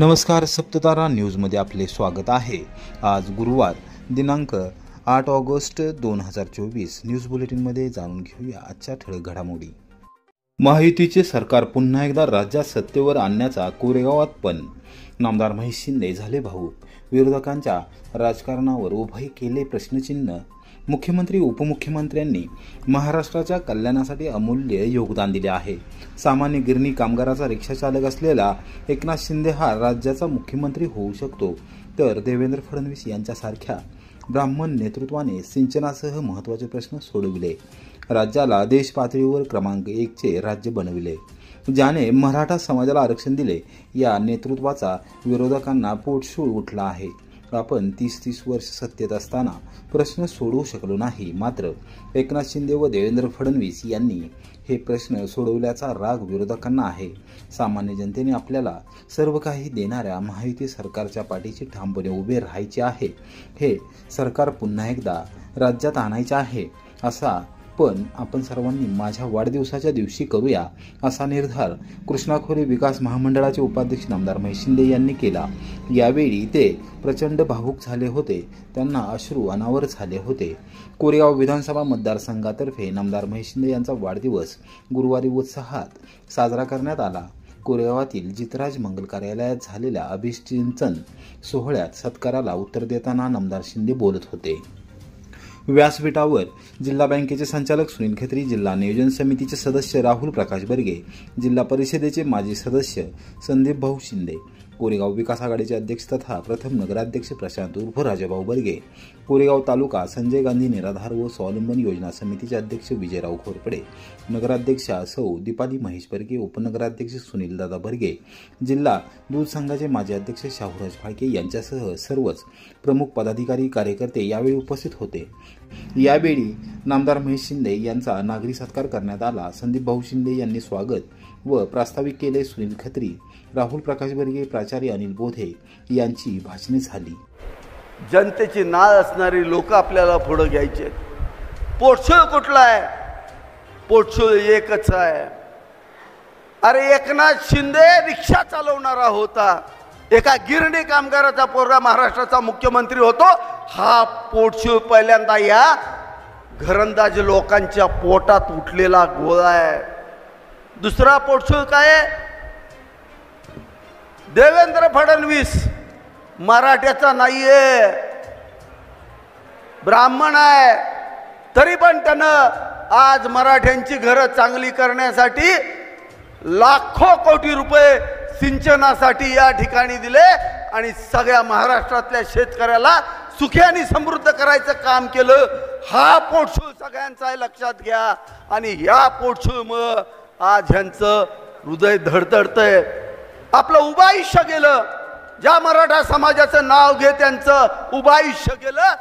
नमस्कार, सप्ततारा न्यूजमध्ये आपले स्वागत आहे। आज गुरुवार दिनांक 8 ऑगस्ट 2024 न्यूज बुलेटिनमध्ये जाणून घेऊया आजच्या ठळक घडामोडी। महायुतीचे सरकार पुन्हा एकदा राज्यात सत्तेवर आणण्याचा कोरेगावात पण नामदार महेश शिंदे झाले भावूक। विरोधकांच्या राजकारणावर उभे केले प्रश्नचिन्ह। मुख्यमंत्री उपमुख्यमंत्र्यांनी महाराष्ट्राच्या कल्याणासाठी अमूल्य योगदान दिले आहे। सामान्य गिरणी कामगाराचा रिक्षा चालक असलेला एकनाथ शिंदे हा राज्याचा मुख्यमंत्री होऊ शकतो, तर देवेंद्र फडणवीस यांच्यासारख्या ब्राह्मण नेतृत्वाने सिंचनासह महत्त्वाचे प्रश्न सोडविले, राज्याला देश पातळीवर क्रमांक 1 चे राज्य बनविले। ज्याने मराठा समाजाला आरक्षण दिले, या नेतृत्वाचा विरोधकांना पोटशूळ उठला आहे। आपण 30 वर्ष सत्तेत असताना प्रश्न सोडवू शकलो नाही, मात्र एकनाथ शिंदे व देवेंद्र फडणवीस यांनी हे प्रश्न सोडवल्याचा राग विरोधकांना आहे। सामान्य जनतेने आपल्याला सर्व काही देणाऱ्या महायुती सरकारच्या पाठीशी ठामपणे उभे राहायचे आहे। हे सरकार पुन्हा एकदा राज्यात आणायचे आहे, असा पण आपण सर्वांनी माझ्या वाढदिवसाच्या दिवशी करूया, असा निर्धार कृष्णा खोरे विकास महामंडळाचे उपाध्यक्ष नामदार महेश शिंदे यांनी केला। यावेळी ते प्रचंड भावूक झाले होते, त्यांना अश्रू अनावर झाले होते। कोरेगाव विधानसभा मतदारसंघातर्फे नामदार महेश शिंदे यांचा वाढदिवस गुरुवारी उत्साहात साजरा करण्यात आला। कोरेगावातील जितराज मंगल कार्यालयात झालेल्या अभिषेचन सोहळ्यात सत्काराला उत्तर देताना नामदार शिंदे बोलत होते। व्यासपीठावर जिल्हा बँकेचे संचालक सुनील खत्री, जिल्हा नियोजन समितीचे सदस्य राहुल प्रकाश बर्गे, जिल्हा परिषदेचे माजी सदस्य संदीप भाऊ शिंदे, कोरेगाव विकास आघाडीचे अध्यक्ष तथा प्रथम नगराध्यक्ष प्रशांत उर्फ राजाभाऊ बर्गे, कोरेगाव तालुका संजय गांधी निराधार व स्वावलंबन योजना समितीचे अध्यक्ष विजयराव घोरपडे, नगराध्यक्षा सौ दीपाली महेश बर्गे, उपनगराध्यक्ष सुनील दादा बर्गे, जिल्हा दूध संघाचे माजी अध्यक्ष शाहूराज फाळके यांच्यासह सर्वच प्रमुख पदाधिकारी कार्यकर्ते यावेळी उपस्थित होते। यावेळी नामदार महेश शिंदे यांचा नागरी सत्कार करण्यात आला। संदीप भाऊ शिंदे यांनी स्वागत व प्रास्ताविक केले। सुनील खत्री, राहुल प्रकाश बर्गे, प्राचार्य अनिल बोधे यांची भाषणे झाली। जनतेची नाळ असणारी लोक आपल्याला पुढे घ्यायचे। पोटशूळ कुठला आहे? पोटशूळ एकच आहे। अरे एकनाथ शिंदे रिक्षा चालवणारा होता, एका गिरणी कामगाराचा पोरगा महाराष्ट्राचा मुख्यमंत्री होतो। हा पोटशूळ पहिल्यांदा या घरंदाज लोकांच्या पोटात उठलेला गोळा आहे। दुसरा पोटशूळ काय आहे? देवेंद्र फडणवीस मराठ्याचा नाहीये, ब्राह्मण आहे, तरी पण त्यानं आज मराठ्यांची घरं चांगली करण्यासाठी लाखो कोटी रुपये सिंचनासाठी या ठिकाणी दिले आणि सगळ्या महाराष्ट्रातल्या शेतकऱ्याला सुखी आणि समृद्ध करायचं काम केलं। हा पोटशूळ सगळ्यांचा आहे, लक्षात घ्या। आणि या पोटशूळमुळं आज ह्यांचं हृदय धडधडतंय। आपलं उभं आयुष्य गेलं, ज्या मराठा समाजाचं नाव घे त्यांचं उभं आयुष्य गेलं,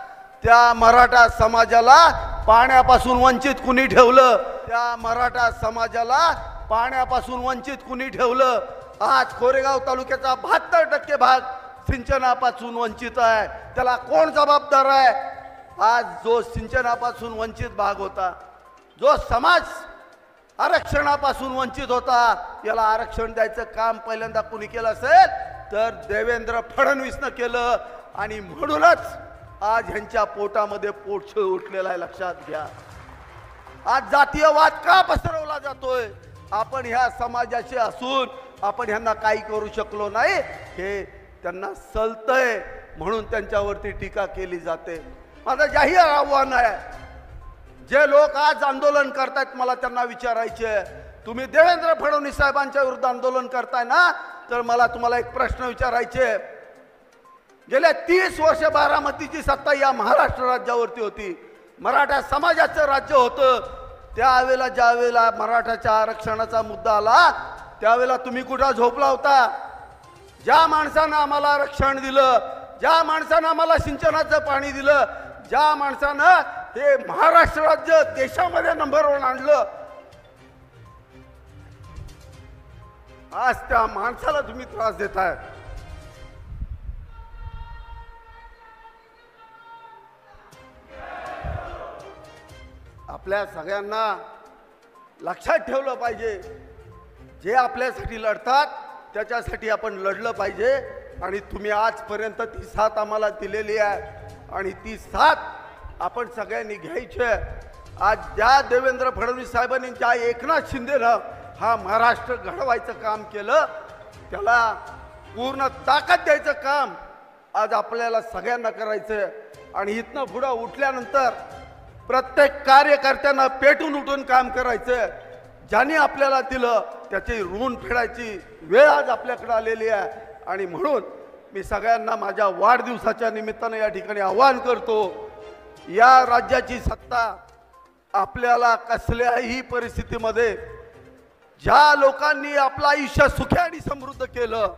त्या मराठा समाजाला पाण्यापासून वंचित कुणी ठेवलं? त्या मराठा समाजाला पाण्यापासून वंचित कुणी ठेवलं? आज कोरेगाव तालुक्याचा 72% भाग सिंचनापासून वंचित आहे। त्याला कोण जबाबदार आहे? आज जो सिंचनापासून वंचित भाग होता, जो समाज आरक्षणापासून वंचित होता, याला आरक्षण द्यायचं काम पहिल्यांदा कुणी केलं असेल तर देवेंद्र फडणवीसनं केलं। आणि म्हणूनच आज ह्यांच्या पोटामध्ये पोटशूळ उठलेला आहे, लक्षात घ्या। आज जातीयवाद का पसरवला जातोय? आपण ह्या समाजाचे असून आपण ह्यांना काही करू शकलो नाही, हे त्यांना सलतंय, म्हणून त्यांच्यावरती टीका केली जाते। माझं जाहीर आव्हान आहे, जे लोक आज आंदोलन करतायत मला त्यांना विचारायचे, तुम्ही देवेंद्र फडणवीस साहेबांच्या विरुद्ध आंदोलन करताय ना, तर मला तुम्हाला एक प्रश्न विचारायचे। गेल्या 30 वर्ष बारामतीची सत्ता या महाराष्ट्र राज्यावरती होती, मराठा समाजाचं राज्य होतं। त्यावेळेला ज्यावेळेला मराठाच्या आरक्षणाचा मुद्दा आला, त्यावेळेला तुम्ही कुठं झोपला होता? ज्या माणसानं आम्हाला आरक्षण दिलं, ज्या माणसानं आम्हाला सिंचनाचं पाणी दिलं, ज्या माणसानं हे महाराष्ट्र राज्य देशामध्ये नंबर 1 आणलं, आज त्या माणसाला तुम्ही त्रास देताय। आपल्या सगळ्यांना लक्षात ठेवलं पाहिजे, जे आपल्यासाठी लढतात त्याच्यासाठी आपण लढलं पाहिजे. आणि तुम्ही आजपर्यंत ती साथ आम्हाला दिलेली आहे आणि ती साथ आपण सगळ्यांनी घ्यायची आहे. आज ज्या देवेंद्र फडणवीस साहेबांनी, ज्या एकनाथ शिंदेनं हा महाराष्ट्र घडवायचं काम केलं, त्याला पूर्ण ताकद द्यायचं काम आज आपल्याला सगळ्यांना करायचं आहे. आणि इथनं पुढं उठल्यानंतर प्रत्येक कार्यकर्त्यांना पेटून उठून काम करायचं आहे. ज्यांनी आपल्याला दिलं त्याची ऋण फेडायची वेळ आज आपल्याकडे आलेली आहे. आणि म्हणून मी सगळ्यांना माझ्या वाढदिवसाच्या निमित्तानं या ठिकाणी आवाहन करतो, या राज्याची सत्ता आपल्याला कसल्याही परिस्थितीमध्ये, ज्या लोकांनी आपलं आयुष्य सुखी आणि समृद्ध केलं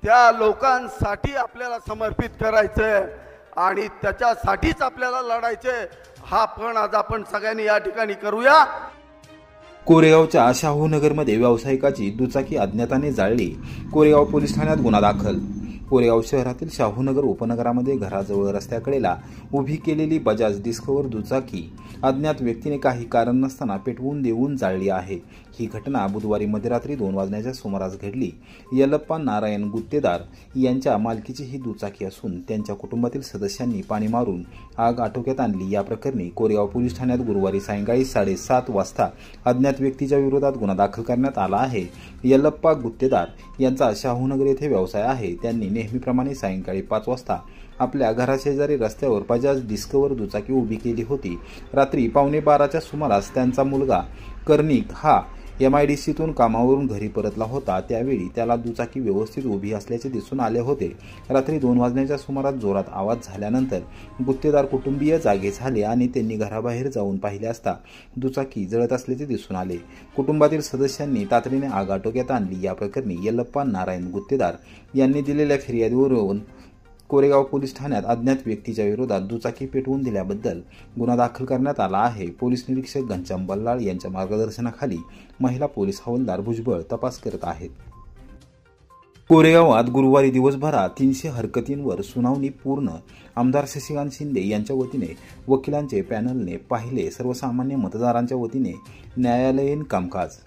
त्या लोकांसाठी आपल्याला समर्पित करायचंय आणि त्याच्यासाठीच आपल्याला लढायचंय. हा पण आज आपण सगळ्यांनी या ठिकाणी करूया. कोरेगावच्या शाहूनगरमध्ये व्यावसायिकाची दुचाकी अज्ञाताने जाळली. कोरेगाव पोलीस ठाण्यात गुन्हा दाखल. कोरेगाव शहरातील शाहूनगर उपनगरामध्ये घराजवळ रस्त्याकडेला उभी केलेली बजाज डिस्कवर दुचाकी अज्ञात व्यक्तीने काही कारण नसताना पेटवून देऊन जाळली आहे. ही घटना बुधवारी मध्यरात्री 2 वाजण्याच्या सुमारास घडली. यल्लप्पा नारायण गुत्तेदार यांच्या मालकीची ही दुचाकी असून त्यांच्या कुटुंबातील सदस्यांनी पाणी मारून आग आटोक्यात आणली. या प्रकरणी कोरेगाव पोलीस ठाण्यात गुरुवारी सायंकाळी 7:30 वाजता अज्ञात व्यक्तीच्या विरोधात गुन्हा दाखल करण्यात आला आहे. यल्लप्पा गुत्तेदार यांचा शाहूनगर येथे व्यवसाय आहे. त्यांनी नेहमीप्रमाणे सायंकाळी 5 वाजता आपल्या घराशेजारी रस्त्यावर बजाज डिस्कवर दुचाकी उभी केली होती. रात्री 11:15च्या सुमारास त्यांचा मुलगा कर्णिक हा MIDCतून कामावरून घरी परतला होता. त्यावेळी त्याला दुचाकी व्यवस्थित उभी असल्याचे दिसून आले होते. रात्री 2 वाजण्याच्या सुमारास जोरात आवाज झाल्यानंतर गुत्तेदार कुटुंबीय जागे झाले आणि त्यांनी घराबाहेर जाऊन पाहिले असता दुचाकी जळत असल्याचे दिसून आले. कुटुंबातील सदस्यांनी तातडीने आग आटोक्यात आणली. या प्रकरणी यल्लप्पा नारायण गुत्तेदार यांनी दिलेल्या फिर्यादीवरून कोरेगाव पोलीस ठाण्यात अज्ञात व्यक्तीच्या विरोधात दुचाकी पेटवून दिल्याबद्दल गुन्हा दाखल करण्यात आला आहे. पोलीस निरीक्षक घनश्याम बल्लाळ यांच्या मार्गदर्शनाखाली महिला पोलीस हवालदार भुजबळ तपास करत आहेत. कोरेगावात गुरुवारी दिवसभरात 300 हरकतींवर सुनावणी पूर्ण. आमदार शशिकांत शिंदे यांच्या वतीने वकिलांचे पॅनलने पाहिले. सर्वसामान्य मतदारांच्या वतीने न्यायालयीन कामकाज.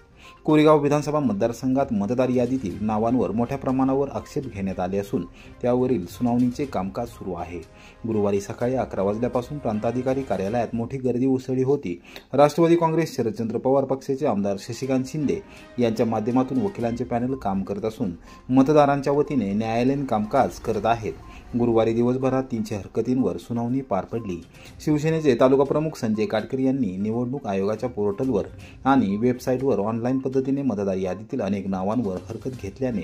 कोरेगाव विधानसभा मतदारसंघात मतदार यादीतील नावांवर मोठ्या प्रमाणावर आक्षेप घेण्यात आले असून त्यावरील सुनावणीचे कामकाज सुरू आहे. गुरुवारी सकाळी 11 वाजल्यापासून प्रांताधिकारी कार्यालयात मोठी गर्दी उसळली होती. राष्ट्रवादी काँग्रेस शरदचंद्र पवार पक्षाचे आमदार शशिकांत शिंदे यांच्या माध्यमातून वकिलांचे पॅनल काम करत असून मतदारांच्या वतीने न्यायालयीन कामकाज करत आहेत. गुरुवारी दिवसभरात 300 हरकतींवर सुनावणी पार पडली. शिवसेनेचे तालुका प्रमुख संजय काटकर यांनी निवडणूक आयोगाच्या पोर्टलवर आणि वेबसाईटवर ऑनलाईन पद्धतीने मतदार यादीतील अनेक नावांवर हरकत घेतल्याने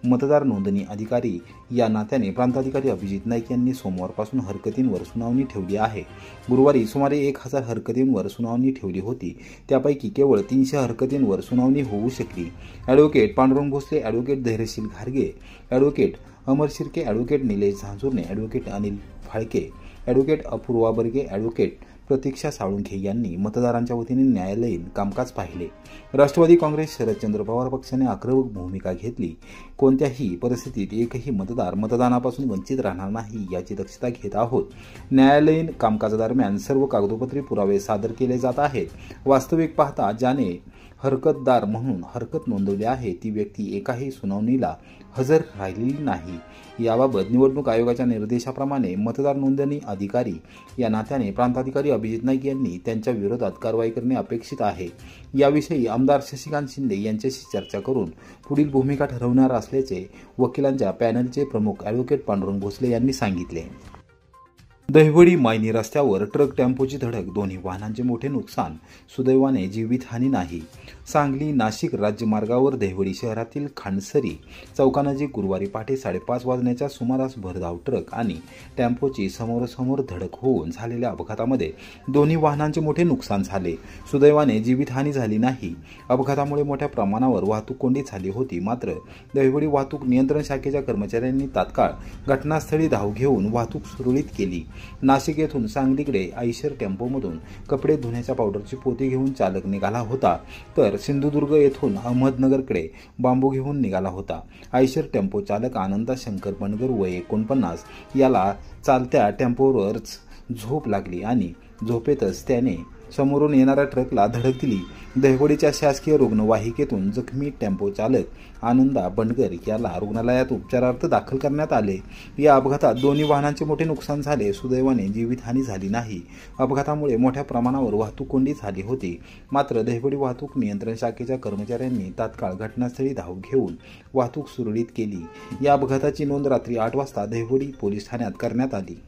मतदार नोंदणी अधिकारी या नात्याने प्रांताधिकारी अभिजित नाईक यांनी सोमवारपासून हरकतींवर सुनावणी ठेवली आहे. गुरुवारी सुमारे 1000 हरकतींवर सुनावणी ठेवली होती. त्यापैकी केवळ 300 हरकतींवर सुनावणी होऊ शकली. ॲडव्होकेट पांडुरंग भोसले, ॲडव्होकेट धैर्यशील घारगे, advocate Amar Shirke, advocate Nilesh Zanjurne, advocate Anil Phalke, advocate Apurva Barge, advocate Pratiksha Salunkhe यांनी मतदारांच्या वतीने न्यायालयीन कामकाज पाहिले. राष्ट्रवादी काँग्रेस शरदचंद्र पवार पक्षाने आक्रमक भूमिका घेतली. कोणत्याही परिस्थितीत एकही मतदार मतदानापासून वंचित राहणार नाही याची दक्षता घेत आहोत. न्यायालयीन कामकाजादरम्यान सर्व कागदोपत्री पुरावे सादर केले जात आहेत. वास्तविक पाहता ज्याने हरकतदार म्हणून हरकत नोंदवली आहे ती व्यक्ती एकाही सुनावणीला हजर राहिलेली नाही. याबाबत निवडणूक आयोगाच्या निर्देशाप्रमाणे मतदार नोंदणी अधिकारी या नात्याने प्रांताधिकारी अभिजित नाईक यांनी त्यांच्या विरोधात कारवाई करणे अपेक्षित आहे. याविषयी आमदार शशिकांत शिंदे यांच्याशी चर्चा करून पुढील भूमिका ठरवणार असल्याचे वकिलांच्या पॅनलचे प्रमुख ॲडव्होकेट पांडुरंग भोसले यांनी सांगितले. दहिवडी मायनी रस्त्यावर ट्रक टेम्पोची धडक, दोन्ही वाहनांचे मोठे नुकसान, सुदैवाने जीवितहानी नाही. सांगली नाशिक राज्यमार्गावर दहिवडी शहरातील खांडसरी चौकानजीक गुरुवारी पहाटे 5:30 वाजण्याच्या सुमारास भरधाव ट्रक आणि टेम्पोची समोरासमोर धडक होऊन झालेल्या अपघातामध्ये दोन्ही वाहनांचे मोठे नुकसान झाले. सुदैवाने जीवितहानी झाली नाही. अपघातामुळे मोठ्या प्रमाणावर वाहतूक कोंडी झाली होती. मात्र दहिवडी वाहतूक नियंत्रण शाखेच्या कर्मचाऱ्यांनी तात्काळ घटनास्थळी धाव घेऊन वाहतूक सुरळीत केली. नाशिक येथून सांगलीकडे आयशर टेम्पोमधून कपडे धुण्याच्या पावडरची पोती घेऊन चालक निघाला होता, तर सिंधुदुर्ग येथून अहमदनगरकडे बांबू घेऊन निघाला होता. आयशर टेम्पो चालक आनंदा शंकर पणगर वय 49 याला चालत्या टेम्पोवरच झोप लागली आणि झोपेतच त्याने समोरून येणाऱ्या ट्रकला धडक दिली। दहिवडीच्या शासकीय रुग्णवाहिकेतून जखमी टेम्पो चालक आनंदा बंडगर याला रुग्णालयात उपचारार्थ दाखल करण्यात आले। या अपघातात दोन्ही वाहनांचे मोठे नुकसान झाले। सुदैवाने जीवितहानी झाली नाही। अपघातामुळे मोठ्या प्रमाणावर वाहतूक कोंडी झाली होती। मात्र दहिवडी वाहतूक नियंत्रण शाखेच्या कर्मचाऱ्यांनी तात्काळ घटनास्थळी धाव घेऊन वाहतूक सुरळीत केली। या अपघाताची नोंद रात्री 8 वाजता दहिवडी पोलीस ठाण्यात करण्यात आली।